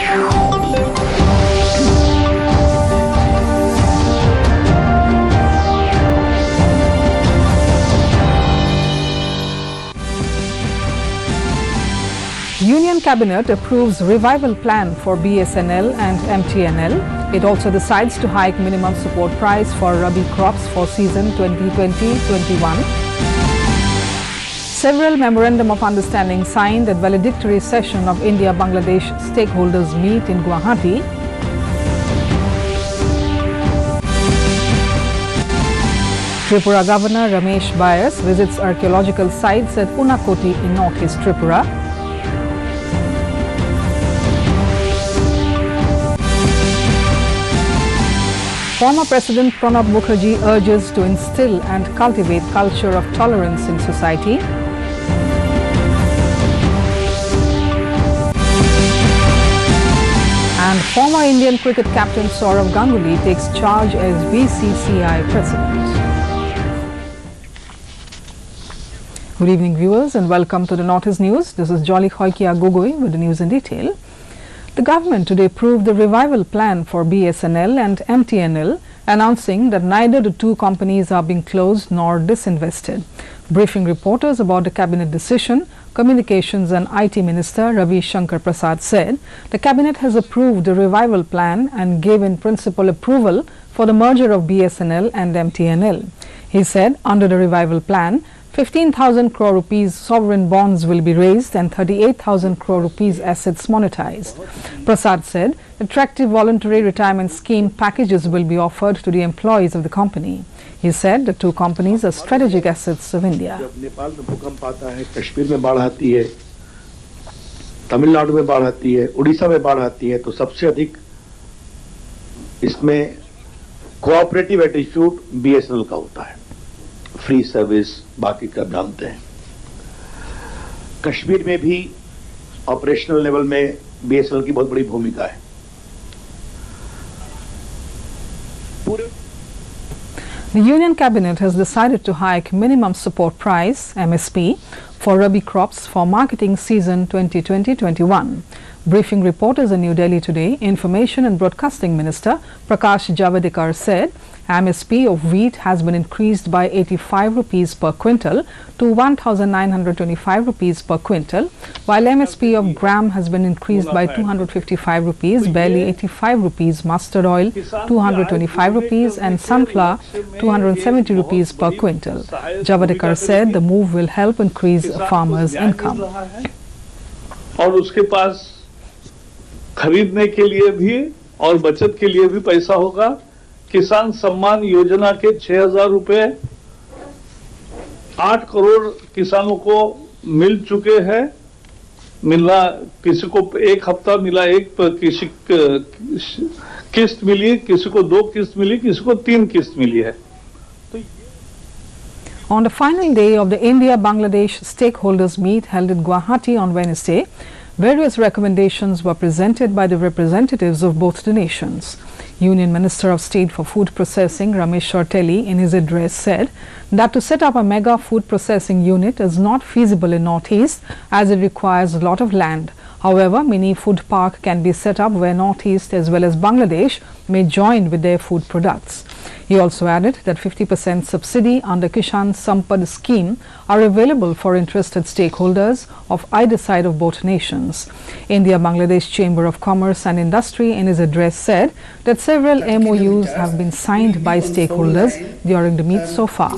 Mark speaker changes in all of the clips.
Speaker 1: Union Cabinet approves revival plan for BSNL and MTNL. It also decides to hike minimum support price for Rabi crops for season 2020-21. Several memorandum of understanding signed at valedictory session of India-Bangladesh stakeholders meet in Guwahati. Tripura Governor Ramesh Bayas visits archaeological sites at Unakoti in northeast Tripura. Former President Pranab Mukherjee urges to instill and cultivate culture of tolerance in society. And former Indian cricket captain Sourav Ganguly takes charge as BCCI president. Good evening viewers and welcome to the Northeast News. This is Jolly Khoikia Gogoi with the news in detail. The government today approved the revival plan for BSNL and MTNL, announcing that neither the two companies are being closed nor disinvested. Briefing reporters about the cabinet decision, Communications and IT Minister Ravi Shankar Prasad said the cabinet has approved the revival plan and gave in principle approval for the merger of BSNL and MTNL. He said under the revival plan, 15,000 crore rupees sovereign bonds will be raised and 38,000 crore rupees assets monetized. Prasad said attractive voluntary retirement scheme packages will be offered to the employees of the company. He said the two companies are strategic assets of India.
Speaker 2: Nepal में भूकंप आता है, कश्मीर में बाढ़ आती है, तमिलनाडु में बाढ़ आती है, उड़ीसा में बाढ़ आती है, तो सबसे अधिक इसमें कोऑपरेटिव एटीट्यूड बीएसएनएल का होता है। फ्री सर्विस बाकी का जानते हैं। कश्मीर में भी ऑपरेशनल लेवल में बीएसएनएल की बहुत बड़ी भूमिका है।
Speaker 1: The Union Cabinet has decided to hike minimum support price (MSP) for Rabi crops for marketing season 2020-21. Briefing reporters in New Delhi today, Information and Broadcasting Minister Prakash Javadekar said MSP of wheat has been increased by 85 rupees per quintal to 1,925 rupees per quintal, while MSP of gram has been increased by 255 rupees, barley 85 rupees, mustard oil 225 rupees and sunflower 270 rupees per quintal. Javadekar said the move will help increase farmers' income.
Speaker 3: और उसके पास खरीदने के लिए भी और बचत के लिए भी पैसा होगा। किसान सम्मान योजना के 6,000 रुपए 8 करोड़ किसानों को मिल चुके हैं। मिला किसी को एक हफ्ता मिला, एक किसी किस्त मिली, किसी को 2 किस्त मिली, किसी को 3 किस्त मिली है।
Speaker 1: On the final day of the India-Bangladesh stakeholders meet held in Guwahati on Wednesday, various recommendations were presented by the representatives of both the nations. Union Minister of State for Food Processing Ramesh Shortelli in his address said that to set up a mega food processing unit is not feasible in Northeast as it requires a lot of land. However, mini food park can be set up where Northeast as well as Bangladesh may join with their food products. He also added that 50% subsidy under Kishan Sampad scheme are available for interested stakeholders of either side of both nations. India-Bangladesh Chamber of Commerce and Industry in his address said that several MOUs have been signed by stakeholders during the meet so far.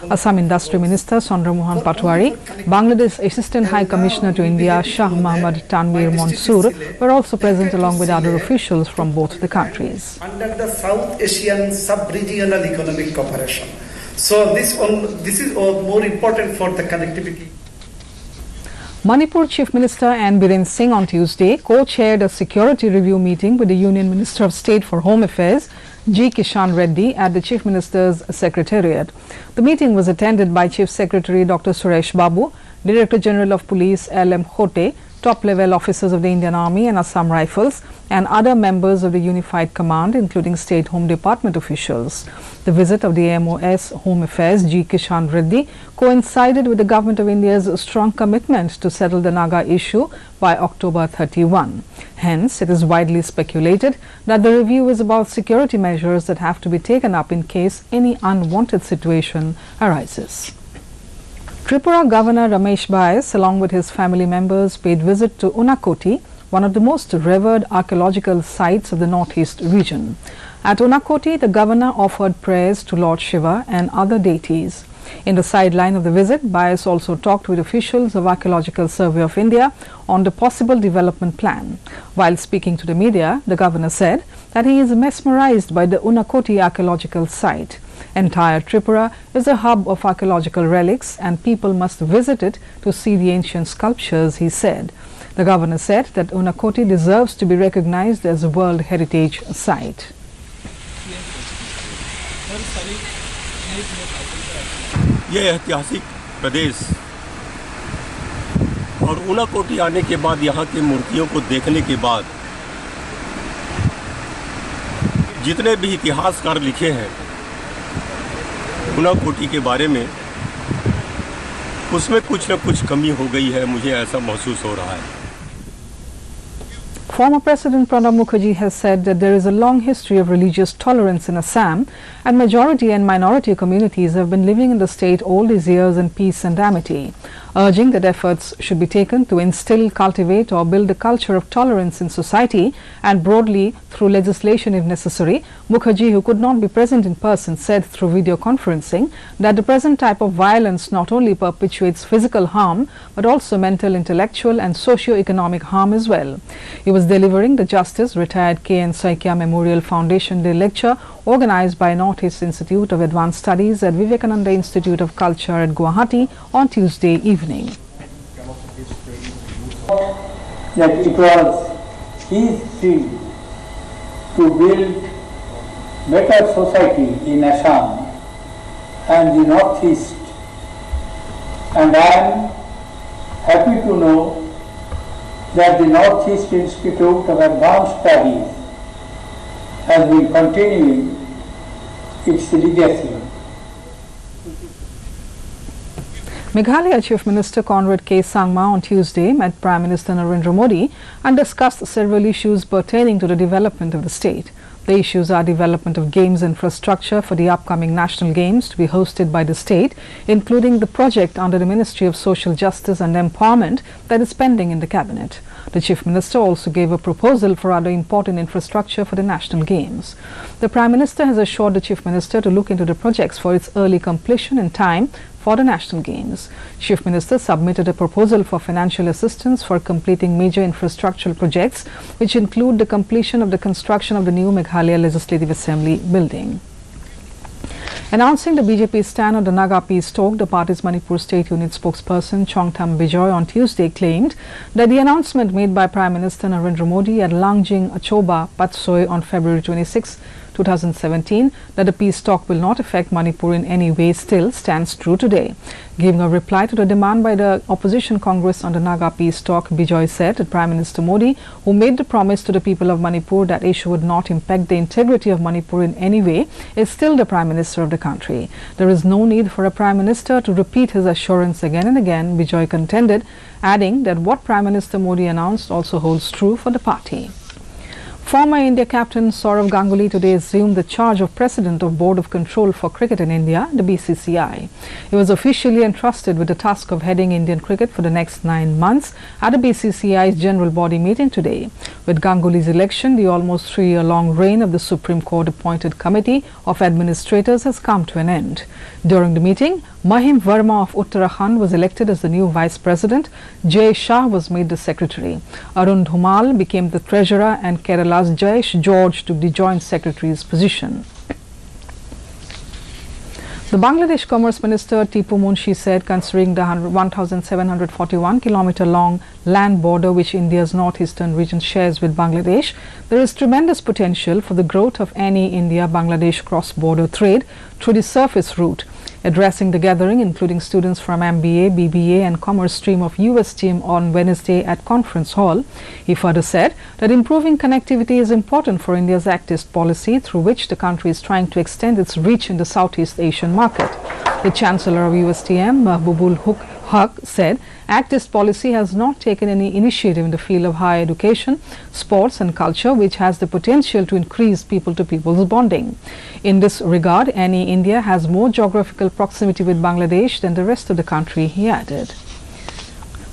Speaker 1: Assam Industry Minister Chandra Mohan Patwari, Bangladesh Assistant High Commissioner to India Shah Mohammad Tanveer Mansoor were also present along with other officials from both the countries.
Speaker 4: Under the South Asian Sub-Regional Economic Cooperation. So this is more important for the connectivity.
Speaker 1: Manipur Chief Minister N. Biren Singh on Tuesday co-chaired a security review meeting with the Union Minister of State for Home Affairs G. Kishan Reddy at the Chief Minister's Secretariat. The meeting was attended by Chief Secretary Dr. Suresh Babu, Director General of Police L. M. Khote, top-level officers of the Indian Army and Assam Rifles, and other members of the Unified Command, including State Home Department officials. The visit of the MOS Home Affairs G. Kishan Reddy coincided with the Government of India's strong commitment to settle the Naga issue by October 31. Hence, it is widely speculated that the review is about security measures that have to be taken up in case any unwanted situation arises. Tripura Governor Ramesh Bais, along with his family members, paid visit to Unakoti, one of the most revered archaeological sites of the northeast region. At Unakoti, the governor offered prayers to Lord Shiva and other deities. In the sideline of the visit, Bais also talked with officials of Archaeological Survey of India on the possible development plan. While speaking to the media, the governor said that he is mesmerized by the Unakoti archaeological site. Entire Tripura is a hub of archaeological relics and people must visit it to see the ancient sculptures, he said. The governor said that Unakoti deserves to be recognized as a World Heritage Site.
Speaker 5: यह ऐतिहासिक प्रदेश और उनाकोटी आने के बाद यहाँ की मूर्तियों को देखने के बाद जितने भी इतिहासकार लिखे हैं उनाकोटी के बारे में उसमें कुछ न कुछ कमी हो गई है, मुझे ऐसा महसूस हो रहा है.
Speaker 1: Former President Pranab Mukherjee has said that there is a long history of religious tolerance in Assam and majority and minority communities have been living in the state all these years in peace and amity, urging that efforts should be taken to instill, cultivate or build a culture of tolerance in society and broadly through legislation if necessary. Mukherjee, who could not be present in person, said through video conferencing that the present type of violence not only perpetuates physical harm but also mental, intellectual and socio-economic harm as well. He was delivering the Justice Retired K.N. Saikia Memorial Foundation Day lecture organized by North East Institute of Advanced Studies at Vivekananda Institute of Culture at Guwahati on Tuesday evening.
Speaker 6: That it was his dream to build better society in Assam and the Northeast, and I am happy to know that the Northeast Institute of Advanced Studies has been continuing its legacy.
Speaker 1: Meghalaya Chief Minister Conrad K. Sangma on Tuesday met Prime Minister Narendra Modi and discussed several issues pertaining to the development of the state. The issues are development of games infrastructure for the upcoming national games to be hosted by the state, including the project under the Ministry of Social Justice and Empowerment that is pending in the cabinet. The Chief Minister also gave a proposal for other important infrastructure for the national games. The Prime Minister has assured the Chief Minister to look into the projects for its early completion in time for the national games. Chief Minister submitted a proposal for financial assistance for completing major infrastructural projects, which include the completion of the construction of the new Meghalaya Legislative Assembly building. Announcing the BJP stand on the Naga peace talk, the party's Manipur State Unit spokesperson Chongtham Bijoy on Tuesday claimed that the announcement made by Prime Minister Narendra Modi at Langjing Achoba, Patsoy on February 26, 2017 that the peace talk will not affect Manipur in any way still stands true today. Giving a reply to the demand by the opposition Congress on the Naga peace talk, Bijoy said that Prime Minister Modi, who made the promise to the people of Manipur that issue would not impact the integrity of Manipur in any way, is still the Prime Minister of the country. There is no need for a Prime Minister to repeat his assurance again and again, Bijoy contended, adding that what Prime Minister Modi announced also holds true for the party. Former India captain Sourav Ganguly today assumed the charge of President of Board of Control for Cricket in India, the BCCI. He was officially entrusted with the task of heading Indian cricket for the next 9 months at the BCCI's general body meeting today. With Ganguly's election, the almost 3-year-long reign of the Supreme Court appointed committee of administrators has come to an end. During the meeting, Mahim Verma of Uttarakhand was elected as the new Vice President. Jay Shah was made the Secretary. Arun Dhumal became the Treasurer and Kerala's Jayesh George took the Joint Secretary's position. The Bangladesh Commerce Minister Tipu Munshi said, considering the 1,741-kilometer long land border which India's northeastern region shares with Bangladesh, there is tremendous potential for the growth of any India-Bangladesh cross-border trade through the surface route. Addressing the gathering, including students from MBA, BBA and Commerce stream of USTM on Wednesday at Conference Hall, he further said that improving connectivity is important for India's Act East policy, through which the country is trying to extend its reach in the Southeast Asian market. The Chancellor of USTM, Mahbubul Haq, said Act East policy has not taken any initiative in the field of higher education, sports and culture, which has the potential to increase people-to-people's bonding. In this regard, India has more geographical proximity with Bangladesh than the rest of the country, he added.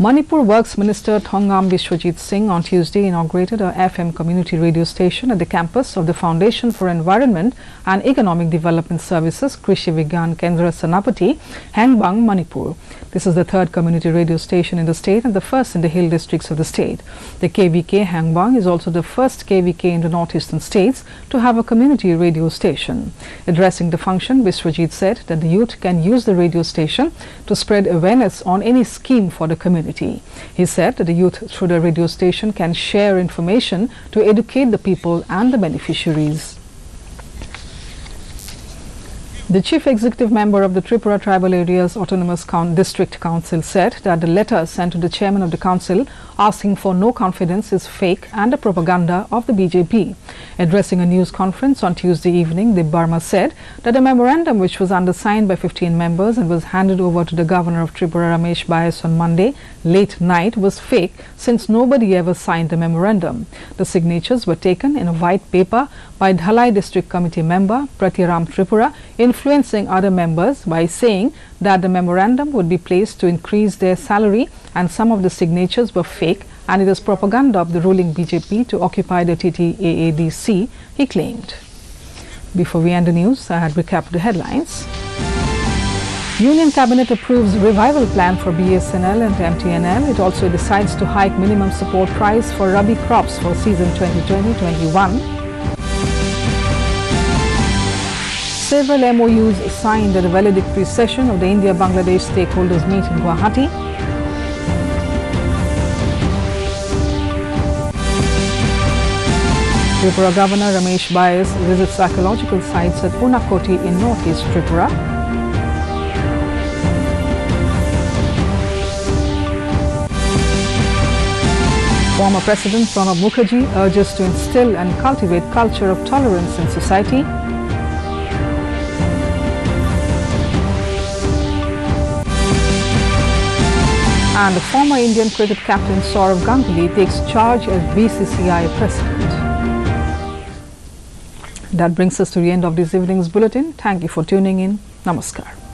Speaker 1: Manipur Works Minister Thongam Biswajit Singh on Tuesday inaugurated a FM community radio station at the campus of the Foundation for Environment and Economic Development Services, Krishi Vigyan Kendra Senapati, Hangbang, Manipur. This is the third community radio station in the state and the first in the hill districts of the state. The KVK Hangbang is also the first KVK in the northeastern states to have a community radio station. Addressing the function, Biswajit said that the youth can use the radio station to spread awareness on any scheme for the community. He said that the youth through the radio station can share information to educate the people and the beneficiaries. The Chief Executive Member of the Tripura Tribal Areas Autonomous District Council said that the letter sent to the Chairman of the Council asking for no confidence is fake and a propaganda of the BJP. Addressing a news conference on Tuesday evening, Dib Barma said that a memorandum which was undersigned by 15 members and was handed over to the Governor of Tripura Ramesh Bias on Monday late night was fake, since nobody ever signed the memorandum. The signatures were taken in a white paper by Dhalai District Committee member Pratyaram Tripura, influencing other members by saying that the memorandum would be placed to increase their salary, and some of the signatures were fake and it is propaganda of the ruling BJP to occupy the TTAADC, he claimed. Before we end the news, I had recapped the headlines. Union Cabinet approves revival plan for BSNL and MTNL. It also decides to hike minimum support price for Rabi crops for season 2020-21. Several MOUs signed at the valedictory session of the India-Bangladesh stakeholders meet in Guwahati. Tripura Governor Ramesh Bias visits archaeological sites at Unakoti in northeast Tripura. Former President Pranab Mukherjee urges to instill and cultivate culture of tolerance in society. And the former Indian cricket captain Sourav Ganguly takes charge as BCCI president. That brings us to the end of this evening's bulletin. Thank you for tuning in. Namaskar.